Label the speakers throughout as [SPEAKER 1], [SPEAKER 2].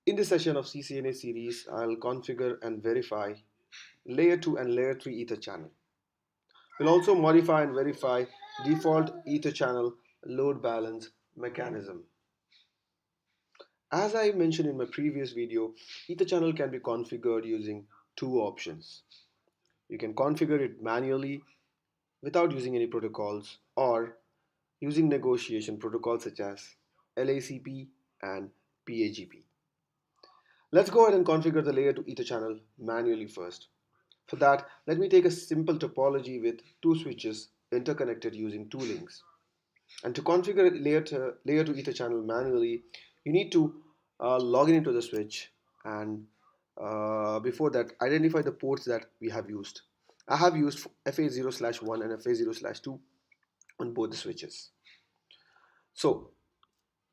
[SPEAKER 1] In this session of CCNA series, I'll configure and verify layer 2 and layer 3 ether channel. We'll also modify and verify default ether channel load balance mechanism. As I mentioned in my previous video, ether channel can be configured using two options. You can configure it manually without using any protocols or using negotiation protocols such as LACP and PAGP. Let's go ahead and configure the layer 2 ether channel manually first. For that, let me take a simple topology with two switches interconnected using two links. And to configure layer 2 ether channel manually, you need to log in into the switch and before that, identify the ports that we have used. I have used FA0/1 and FA0/2 on both the switches. So,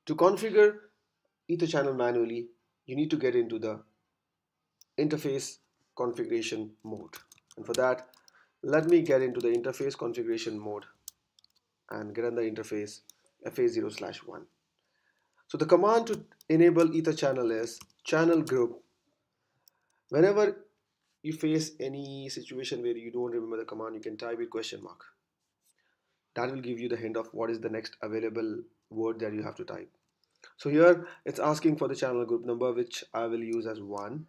[SPEAKER 1] to configure ether channel manually, you need to get into the interface configuration mode. And for that, let me get into the interface configuration mode and get on the interface FA0/1. So the command to enable ether channel is channel group. Whenever you face any situation where you don't remember the command, you can type it question mark. That will give you the hint of what is the next available word that you have to type. So here it's asking for the channel group number, which I will use as 1,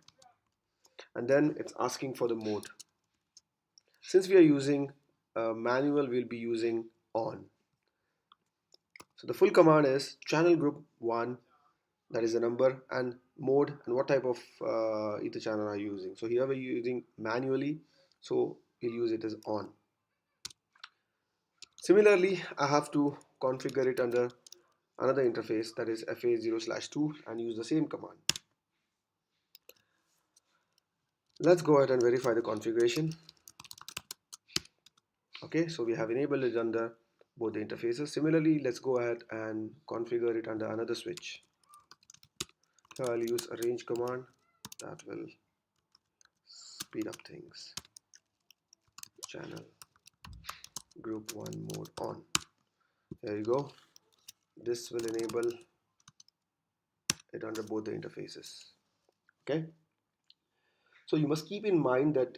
[SPEAKER 1] and then it's asking for the mode. Since we are using manual, we'll be using on. So the full command is channel group 1, that is the number, and mode, and what type of ether channel are you using. So here we're using manually, so we'll use it as on. Similarly, I have to configure it under another interface, that is FA0/2, and use the same command. Let's go ahead and verify the configuration. Okay, so we have enabled it under both the interfaces. Similarly, let's go ahead and configure it under another switch. So I'll use a range command that will speed up things. Channel group 1 mode on. There you go. This will enable it under both the interfaces. Okay. So you must keep in mind that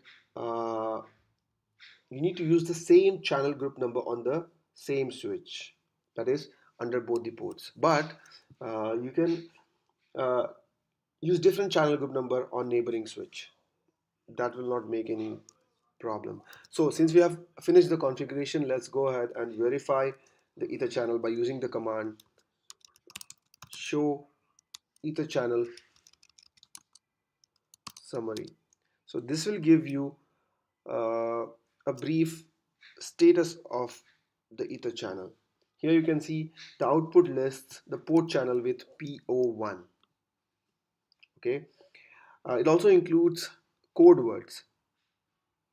[SPEAKER 1] you need to use the same channel group number on the same switch, that is under both the ports, but you can use different channel group number on neighboring switch. That will not make any problem. So since we have finished the configuration, let's go ahead and verify the ether channel by using the command show ether channel summary. So this will give you a brief status of the ether channel. Here you can see the output lists the port channel with PO1. Okay, it also includes code words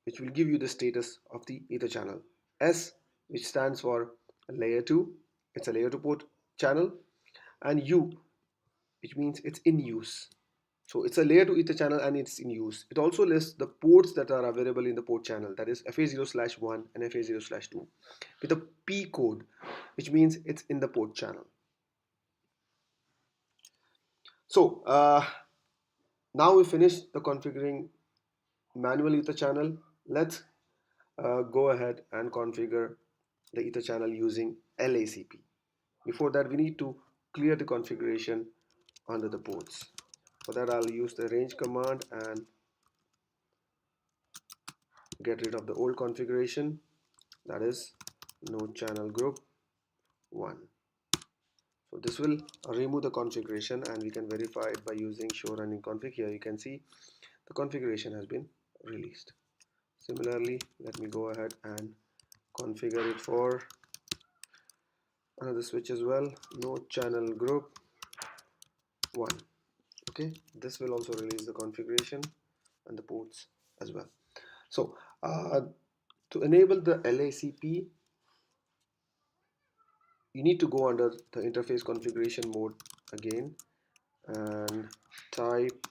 [SPEAKER 1] which will give you the status of the ether channel. S, which stands for layer 2, it's a layer 2 port channel, and U, which means it's in use. So it's a layer 2 ether channel and it's in use. It also lists the ports that are available in the port channel, that is FA0/1 and FA0/2, with a P code, which means it's in the port channel. So now we finished the configuring manual ether channel. Let's go ahead and configure the ether channel using LACP. Before that, we need to clear the configuration under the ports. For that, I'll use the range command and get rid of the old configuration, that is no channel group 1. So this will remove the configuration and we can verify it by using show running config. Here you can see the configuration has been released. Similarly, let me go ahead and configure it for another switch as well, no channel group 1. Okay, this will also release the configuration and the ports as well. So to enable the LACP, you need to go under the interface configuration mode again and type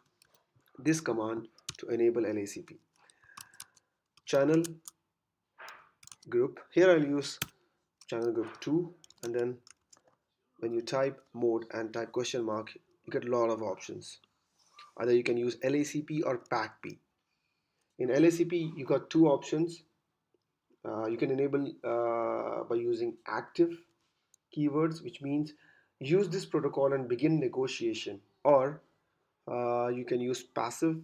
[SPEAKER 1] this command to enable LACP. Channel group, here I'll use channel group 2, and then when you type mode and type question mark, you get a lot of options. Either you can use LACP or PACP. In LACP, you got two options. You can enable by using active keywords, which means use this protocol and begin negotiation, or you can use passive,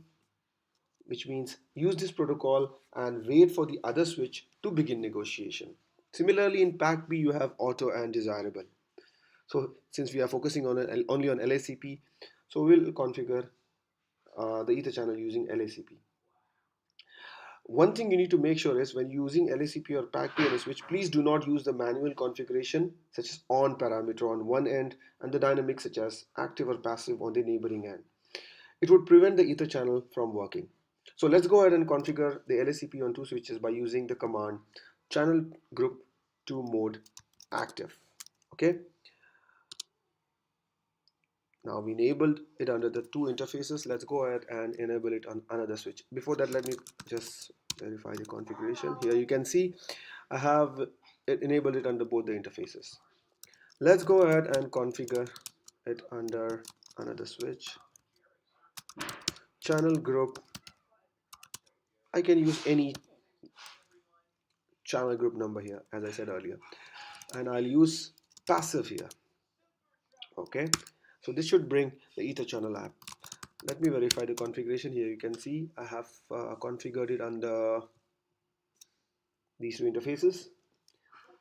[SPEAKER 1] which means use this protocol and wait for the other switch to begin negotiation. Similarly, in PACB, you have auto and desirable. So since we are focusing on only on LACP, so we'll configure the ether channel using LACP. One thing you need to make sure is when using LACP or PACP on a switch, please do not use the manual configuration such as on parameter on one end and the dynamic such as active or passive on the neighboring end. It would prevent the ether channel from working. So let's go ahead and configure the LACP on two switches by using the command channel group to mode active. Okay. Now we enabled it under the two interfaces. Let's go ahead and enable it on another switch. Before that, let me just verify the configuration. Here you can see I have enabled it under both the interfaces. Let's go ahead and configure it under another switch. Channel group. I can use any channel group number here, as I said earlier, and I'll use passive here. Okay, so this should bring the ether channel app. Let me verify the configuration. Here you can see I have configured it under these two interfaces.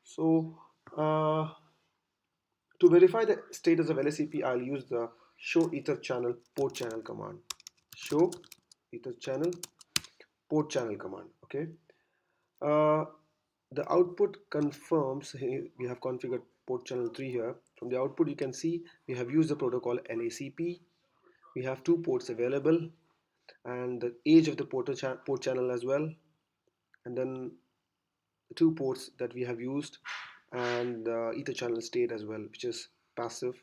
[SPEAKER 1] So to verify the status of LACP, I'll use the show ether channel port channel command. Show ether channel port channel command. Okay. Uh, the output confirms we have configured port channel 3 here. From the output you can see we have used the protocol LACP. We have two ports available and the age of the port channel as well, and then the two ports that we have used and the ether channel state as well, which is passive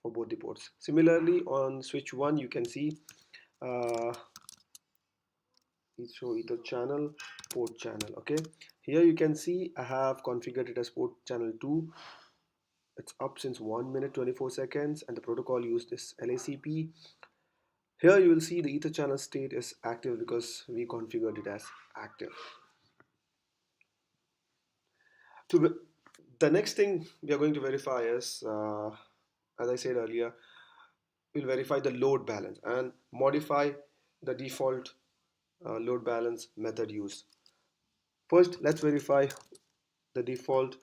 [SPEAKER 1] for both the ports. Similarly on switch 1 you can see uh, show ether channel port channel. Okay, here you can see I have configured it as port channel 2. It's up since 1 minute 24 seconds and the protocol used is LACP. Here you will see the ether channel state is active because we configured it as active. The next thing we are going to verify is, as I said earlier, we'll verify the load balance and modify the default load balance method used. First, let's verify the default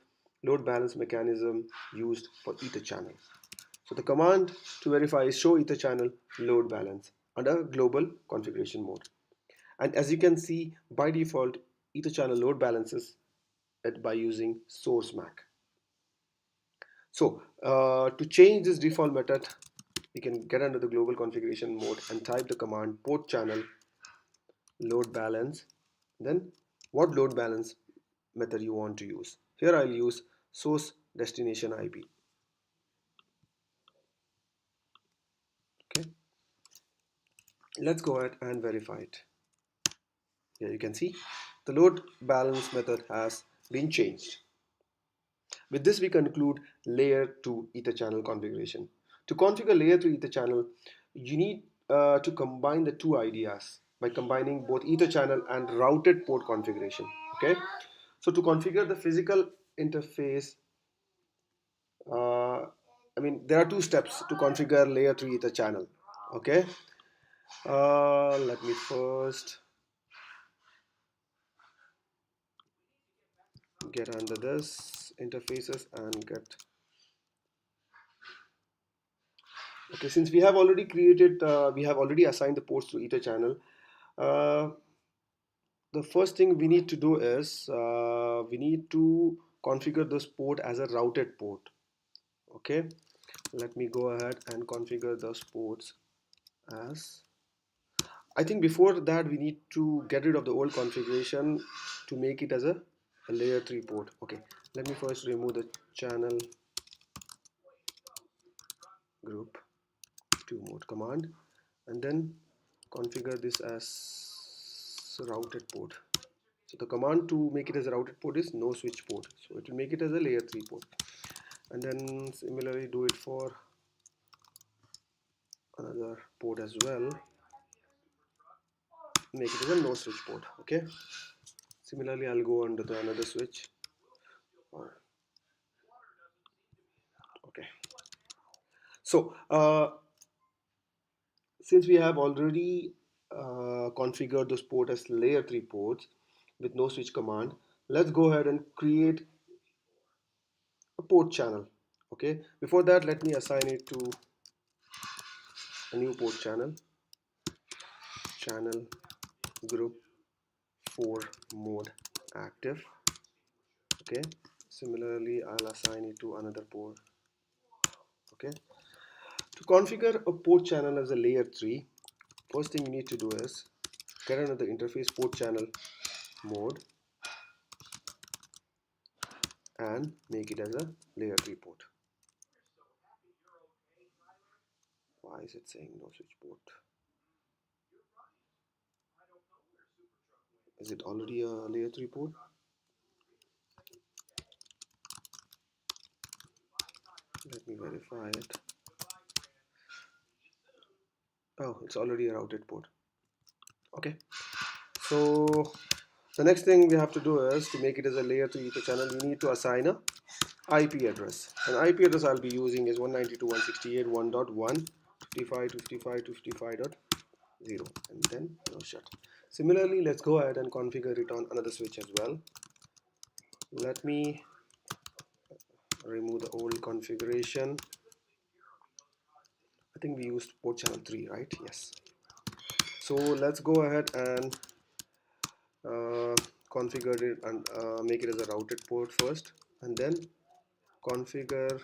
[SPEAKER 1] load balance mechanism used for ether channel. So the command to verify is show ether channel load balance under global configuration mode. And as you can see, by default, ether channel load balances it by using source MAC. So to change this default method, you can get under the global configuration mode and type the command port channel load balance, then what load balance method you want to use. Here I'll use source destination IP. Okay, let's go ahead and verify it. Here you can see the load balance method has been changed. With this we conclude layer 2 ether channel configuration. To configure layer 3 ether channel, you need to combine the two ideas by combining both ether channel and routed port configuration. Okay, so to configure the physical interface, there are two steps to configure layer 3 ether channel. Okay, let me first get under this interfaces and get. Okay, since we have already created, we have already assigned the ports to ether channel. Uh, the first thing we need to do is we need to configure this port as a routed port. Okay, let me go ahead and configure those ports as. I think before that we need to get rid of the old configuration to make it as a layer 3 port. Okay, let me first remove the channel group to mode command and then configure this as routed port. So the command to make it as a routed port is no switch port. So it will make it as a layer 3 port. And then similarly do it for another port as well, make it as a no switch port. Okay, similarly I'll go under the another switch. Okay, so since we have already configured those port as layer 3 ports with no switch command, let's go ahead and create a port channel. Okay, before that let me assign it to a new port channel, channel group 4 mode active. Okay, similarly I'll assign it to another port. Okay, to configure a port channel as a layer 3, first thing you need to do is get another interface port channel mode and make it as a layer 3 port. Why is it saying no switch port? Is it already a layer 3 port? Let me verify it. Oh, it's already a routed port. Okay, so the next thing we have to do is to make it as a layer 3 ether channel, we need to assign a IP address. An IP address I'll be using is 192.168.1.1, and then no shut. Similarly, let's go ahead and configure it on another switch as well. Let me remove the old configuration. I think we used port channel 3, right? Yes. So let's go ahead and configure it and make it as a routed port first, and then configure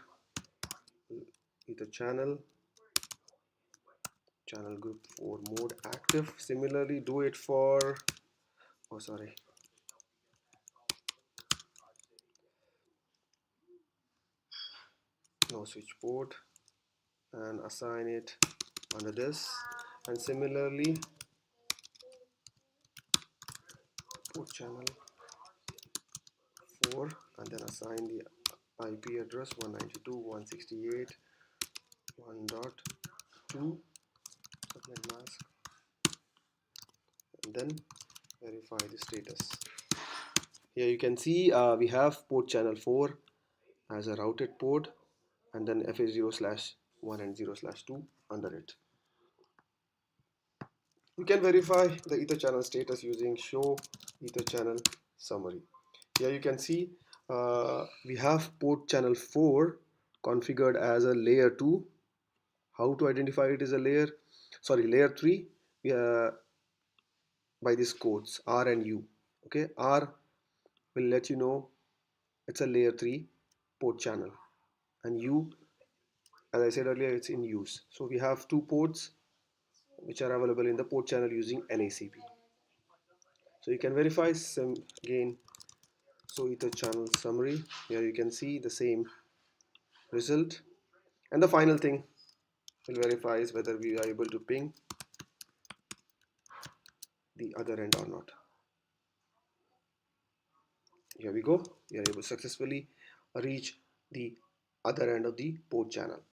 [SPEAKER 1] ether channel group 4 mode active. Similarly do it for, oh sorry, no switch port, and assign it under this, and similarly port channel 4, and then assign the IP address 192.168.1.2 subnet mask, and then verify the status. Here you can see we have port channel 4 as a routed port, and then FA0/1 and 0/2 under it. You can verify the ether channel status using show ether channel summary. Here you can see we have port channel 4 configured as a layer 2. How to identify it as a layer 3? By these codes R and U. Okay, R will let you know it's a layer 3 port channel, and U, as I said earlier, it's in use. So we have two ports which are available in the port channel using LACP. So you can verify some again. So ether channel summary, here you can see the same result, and the final thing will verify is whether we are able to ping the other end or not. Here we go, we are able to successfully reach the other end of the port channel.